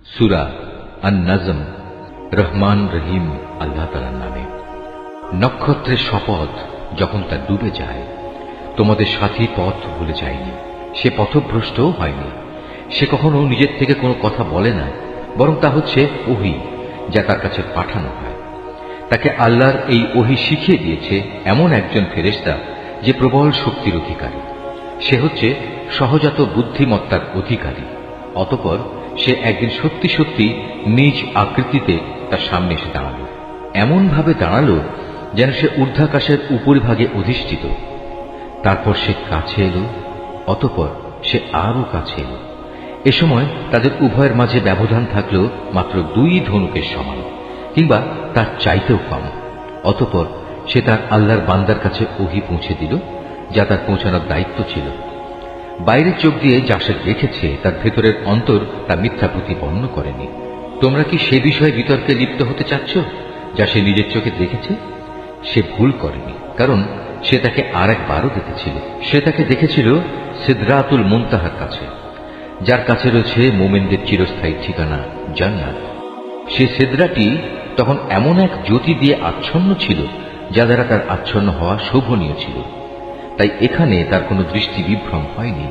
সূরা আন-নাজম। রহমান রহিম আল্লাহ তাআলার নামে। নক্ষত্রের শপথ, যখন তা ডুবে যায়, তোমাদের সাথী পথ ভুলে যায়নি, সে পথভ্রষ্টও হয়নি। সে কখনো নিজের থেকে কোনো কথা বলে না, বরং তা হচ্ছে ওহী, যা তার কাছে পাঠানো হয়। তাকে আল্লাহর এই ওহী শিখিয়ে দিয়েছে এমন একজন ফেরেশতা যে প্রবল শক্তির অধিকারী। সে হচ্ছে সহজাত বুদ্ধিমত্তার অধিকারী। অতঃপর সে একদিন সত্যি সত্যি নিজ আকৃতিতে তার সামনে এসে দাঁড়ালো। এমন ভাবে দাঁড়ালো যেন সে ঊর্ধ্বাকাশের উপরিভাগে অধিষ্ঠিত। তারপর সে কাছে এলো, অতঃপর সে আরো কাছে এলো। এ সময় তাদের উভয়ের মাঝে ব্যবধান থাকলো মাত্র 2 ধনুকের সমান, কিংবা তার চাইতেও কম। অতঃপর সে তার আল্লাহর বান্দার কাছে ওহী পৌঁছে দিল, যা তার পৌঁছানোর দায়িত্ব ছিল। বাইরের চোখ দিয়ে যা সে দেখেছে, তার ভেতরের অন্তর তা মিথ্যা প্রতিপন্ন করেনি। তোমরা কি সে বিষয়ে বিতর্কে লিপ্ত হতে চাচ্ছ যা সে নিজের চোখে দেখেছে? সে ভুল করেনি, কারণ সে তাকে আর একবারও দেখেছিল। সে তাকে দেখেছিল সিদরাতুল মুনতাহার কাছে, যার কাছে রয়েছে মুমিনদের চিরস্থায়ী ঠিকানা জান্নাত। সে সিদরাটি তখন এমন এক জ্যোতি দিয়ে আচ্ছন্ন ছিল, যা দ্বারা তার আচ্ছন্ন হওয়া শোভনীয় ছিল। তাই এখানে তার কোনো দৃষ্টি বিভ্রম হয়নি,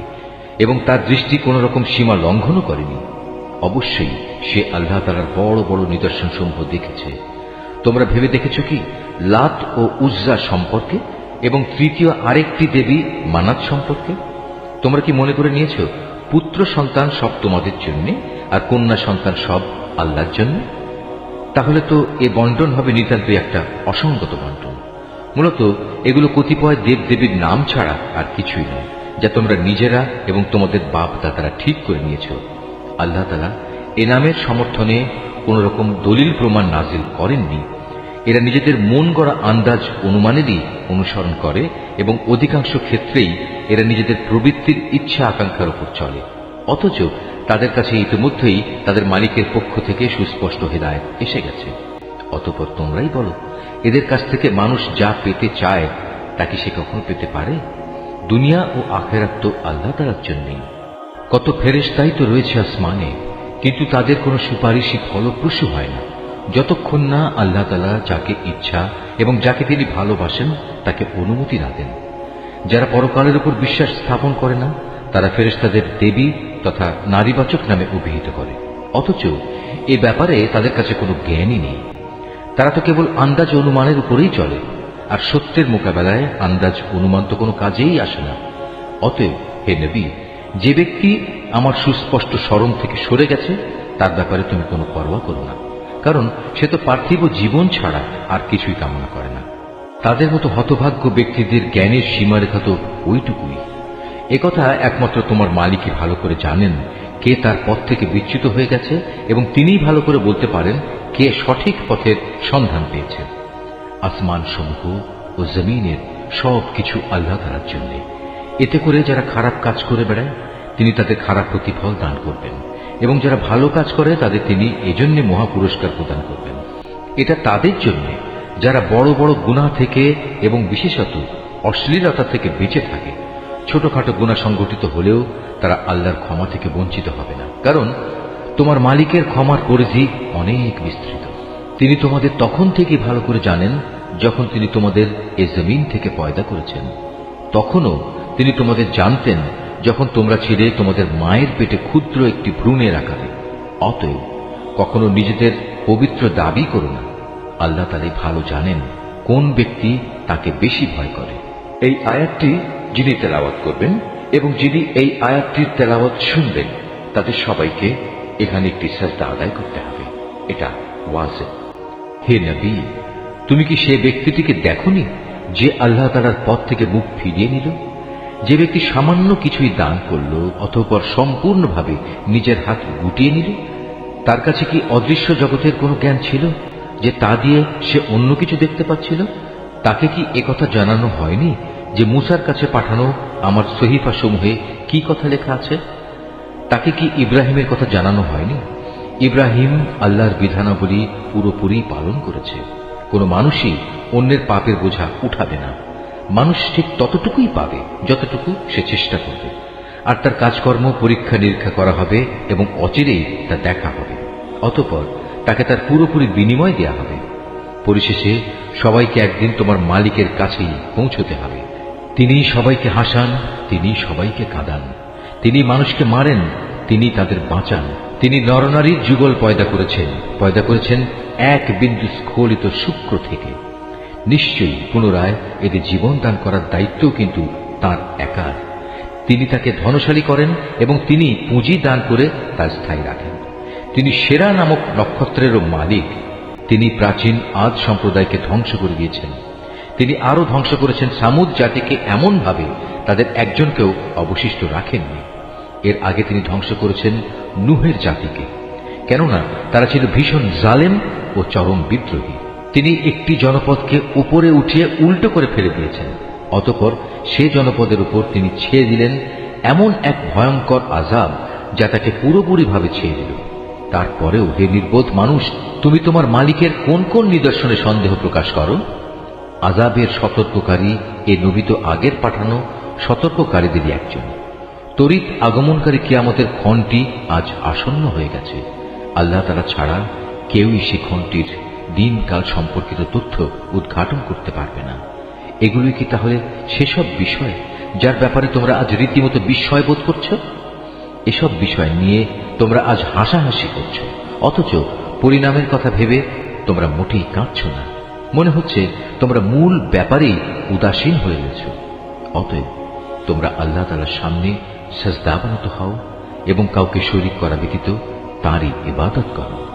এবং তার দৃষ্টি কোন রকম সীমা লঙ্ঘনও করেনি। অবশ্যই সে আল্লাহ তাআলার বড় বড় নিদর্শন সমূহ দেখেছে। তোমরা ভেবে দেখেছ কি লাত ও উজ্জা সম্পর্কে, এবং তৃতীয় আরেকটি দেবী মানাত সম্পর্কে? তোমরা কি মনে করে নিয়েছ পুত্র সন্তান সব তোমাদের জন্য, আর কন্যা সন্তান সব আল্লাহর জন্য? তাহলে তো এ বন্টন হবে নিতান্তই একটা অসঙ্গত বন্টন। মূলত এগুলো কতিপয় দেবদেবীর নাম ছাড়া আর কিছুই নয়, যা তোমরা নিজেরা এবং তোমাদের বাপ দাদারা ঠিক করে নিয়েছ। আল্লাহ তাআলা এ নামের সমর্থনে কোন রকম দলিল প্রমাণ নাজিল করেননি। এরা নিজেদের মন গড়া আন্দাজ অনুমানেরই অনুসরণ করে, এবং অধিকাংশ ক্ষেত্রেই এরা নিজেদের প্রবৃত্তির ইচ্ছা আকাঙ্ক্ষার উপর চলে। অথচ তাদের কাছে ইতিমধ্যেই তাদের মালিকের পক্ষ থেকে সুস্পষ্ট হেদায়েত এসে গেছে। অতঃপর তোমরাই বলো, এদের কাছ থেকে মানুষ যা পেতে চায় তা কি সে কখনো পেতে পারে? দুনিয়া ও আখিরাত তো আল্লাহ তাআলার জন্যই। কত ফেরেশতাই তো রয়েছে আসমানে, কিন্তু তাদের কোনো সুপারিশই ফলপ্রসূ হয় না, যতক্ষণ না আল্লাহ তাআলা যাকে ইচ্ছা এবং যাকে তিনি ভালোবাসেন তাকে অনুমতি না দেন। যারা পরকালের উপর বিশ্বাস স্থাপন করে না, তারা ফেরেশতাদের দেবী তথা নারীবাচক নামে অভিহিত করে, অথচ এ ব্যাপারে তাদের কাছে কোনো জ্ঞানই নেই। তারা তো কেবল আন্দাজ অনুমানের উপরেই চলে, আর সত্যের মোকাবেলায় আন্দাজ অনুমান তো কোনো কাজেই আসে না। অতএব হে নবী, যে ব্যক্তি আমার সুস্পষ্ট স্মরণ থেকে সরে গেছে তার ব্যাপারে তুমি কোনো পরোয়া করো না, কারণ সে তো পার্থিব জীবন ছাড়া আর কিছুই কামনা করে না। তাদের মতো হতভাগ্য ব্যক্তিদের জ্ঞানের সীমারেখা তো ওইটুকুই। একথা একমাত্র তোমার মালিকই ভালো করে জানেন কে তার পথ থেকে বিচ্যুত হয়ে গেছে, এবং তিনিই ভালো করে বলতে পারেন কে সঠিক পথের সন্ধান পেয়েছে। আসমান সমূহ ও জমিনের সব কিছু আল্লাহ তাআলার জন্য। এতে করে যারা খারাপ কাজ করে বেড়ায় তিনি তাদের খারাপ প্রতিফল দান করবেন, এবং যারা ভালো কাজ করে তাদের তিনি এজন্য মহা পুরস্কার প্রদান করবেন। এটা তাদের জন্য যারা বড় বড় গুনাহ থেকে এবং বিশেষত অশ্লীলতা থেকে বেঁচে থাকে। ছোটখাটো গুনাহ সংগঠিত হলেও তারা আল্লাহর ক্ষমা থেকে বঞ্চিত হবে না, কারণ তোমার মালিকের ক্ষমার পরিধি অনেক বিস্তৃত। তিনি তোমাদের তখন থেকে ভালো করে জানেন যখন তিনি তোমাদের এ জমিন থেকে পয়দা করেছেন। তখনও তিনি তোমাদের জানতেন যখন তোমরা ছিলে তোমাদের মায়ের পেটে ক্ষুদ্র একটি ভ্রূণের আকারে। অতএব কখনো নিজেদের পবিত্র দাবি করো না। আল্লাহ তাআলাই ভালো জানেন কোন ব্যক্তি তাকে বেশি ভয় করে। এই আয়াতটি যিনি তেলাওয়াত করবেন এবং যিনি এই আয়াতটির তেলাওয়াত শুনবেন, তাদের সবাইকে এখানে একটি সাজদা আদায় করতে হবে। এটা ওয়াজিব। হে নবী, তুমি কি সে ব্যক্তিটিকে দেখোনি যে আল্লাহ তাআলার পথ থেকে মুখ ফিরিয়ে নিল? যে ব্যক্তি সামান্য কিছুই দান করল, অতঃপর সম্পূর্ণভাবে নিজের হাত গুটিয়ে নিল, তার কাছে কি অদৃশ্য জগতের কোনো জ্ঞান ছিল যে তা দিয়ে সে অন্য কিছু দেখতে পাচ্ছিল? তাকে কি একথা জানানো হয়নি যে মূসার কাছে পাঠানো আমার সহিফা সমূহে কি কথা লেখা আছে? তাকে কি ইব্রাহিমের কথা জানানো হয়নি? ইব্রাহিম আল্লাহর বিধানাবলী পুরোপুরি পালন করেছে। কোনো মানুষই অন্যের পাপের বোঝা উঠাবে না। মানুষ ঠিক ততটুকুই পাবে যতটুকু সে চেষ্টা করবে, আর তার কাজকর্ম পরীক্ষা নিরীক্ষা করা হবে এবং অচিরেই তা দেখা হবে। অতঃপর তাকে তার পুরোপুরি বিনিময় দেয়া হবে। পরিশেষে সবাইকে একদিন তোমার মালিকের কাছেই পৌঁছতে হবে। তিনি সবাইকে হাসান, তিনি সবাইকে কাঁদান, তিনি মানুষকে মারেন, তিনি তাদের বাঁচান। তিনি নরনারীর যুগল পয়দা করেছেন এক বিন্দু স্খলিত শুক্র থেকে। নিশ্চয়ই পুনরায় এদের জীবন দান করার দায়িত্বও কিন্তু তাঁর একার। তিনি তাকে ধনশালী করেন এবং তিনি পুঁজি দান করে তা স্থায়ী রাখেন। তিনি সেরা নামক নক্ষত্রেরও মালিক। তিনি প্রাচীন আদ সম্প্রদায়কে ধ্বংস করে দিয়েছেন। তিনি আরো ধ্বংস করেছেন সামুদ জাতিকে এমনভাবে তাদের একজনকেও অবশিষ্ট রাখেননি। এর আগে তিনি ধ্বংস করেছেন নূহের জাতিকে, কেননা তারা ছিল ভীষণ জালেম ও চরম বিদ্রোহী। তিনি একটি জনপদকে উপরে উঠিয়ে উল্টো করে ফেলে দিয়েছেন। অতঃপর সে জনপদের উপর তিনি ছেয়ে দিলেন এমন এক ভয়ঙ্কর আযাব যা তাকে পুরোপুরিভাবে ছেয়ে দিল। তারপরেও হে নির্বোধ মানুষ, তুমি তোমার মালিকের কোন কোন নিদর্শনে সন্দেহ প্রকাশ করো? আযাবের সতর্ককারী এ নবী তো আগের পাঠানো সতর্ককারীদেরই একজন। তড়িৎ আগমনকারী কিয়ামতের ক্ষণটি আজ আসন্ন হয়ে গেছে। আল্লাহ তাআলা ছাড়া কেউই সে ক্ষণটির দিনকাল সম্পর্কিত তথ্য উদ্ঘাটন করতে পারবে না। এগুলি কি তাহলে সেসব বিষয় যার ব্যাপারে তোমরা আজ রীতিমতো বিস্ময় বোধ করছ? এসব বিষয় নিয়ে তোমরা আজ হাসাহাসি করছ, অথচ পরিণামের কথা ভেবে তোমরা মোটেই কাঁদছ না। মনে হচ্ছে তোমরা মূল ব্যাপারেই উদাসীন হয়ে গেছ। অতএব তোমরা আল্লাহ তাআলার সামনে সিজদাবনত হও এবং কাউকে শরীক করা ব্যতীত তাঁরই ইবাদত করো।